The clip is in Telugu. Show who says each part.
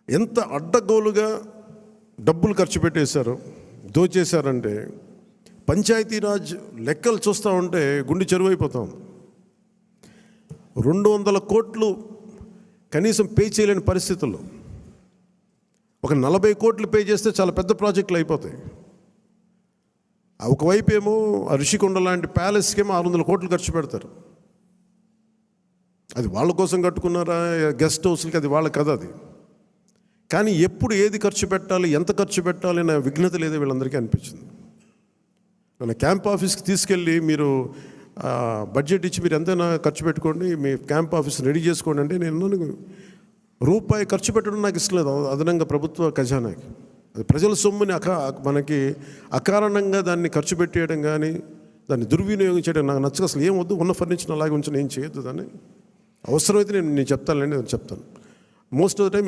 Speaker 1: ఎంత అడ్డగోలుగా డబ్బులు ఖర్చు పెట్టేశారు, దోచేశారంటే పంచాయతీరాజ్ లెక్కలు చూస్తూ ఉంటే గుండె చెరువైపోతాం. 200 కోట్లు కనీసం పే చేయలేని పరిస్థితుల్లో ఒక 40 కోట్లు పే చేస్తే చాలా పెద్ద ప్రాజెక్టులు అయిపోతాయి. ఒకవైపు ఏమో ఋషికొండ లాంటి ప్యాలెస్కేమో 600 కోట్లు ఖర్చు పెడతారు. అది వాళ్ళ కోసం కట్టుకున్నారా గెస్ట్ హౌస్లకి, అది వాళ్ళ కథ అది. కానీ ఎప్పుడు ఏది ఖర్చు పెట్టాలి, ఎంత ఖర్చు పెట్టాలి అనే విఘ్నత లేదో వీళ్ళందరికీ అనిపించింది. మన క్యాంప్ ఆఫీస్కి తీసుకెళ్ళి మీరు బడ్జెట్ ఇచ్చి మీరు ఎంతైనా ఖర్చు పెట్టుకోండి, మీ క్యాంప్ ఆఫీస్ రెడీ చేసుకోండి అంటే నేను రూపాయి ఖర్చు పెట్టడం నాకు ఇష్టం లేదు అదనంగా ప్రభుత్వ ఖజానాకి. అది ప్రజల సొమ్ముని మనకి అకారణంగా దాన్ని ఖర్చు పెట్టేయడం కానీ దాన్ని దుర్వినియోగం చేయడం నాకు నచ్చక. అసలు ఏం వద్దు, ఉన్న ఫర్నిచర్ అలాగే ఉంచి ఏం చేయొద్దు. దాన్ని అవసరమైతే నేను చెప్తానులేండి, చెప్తాను. Most of the time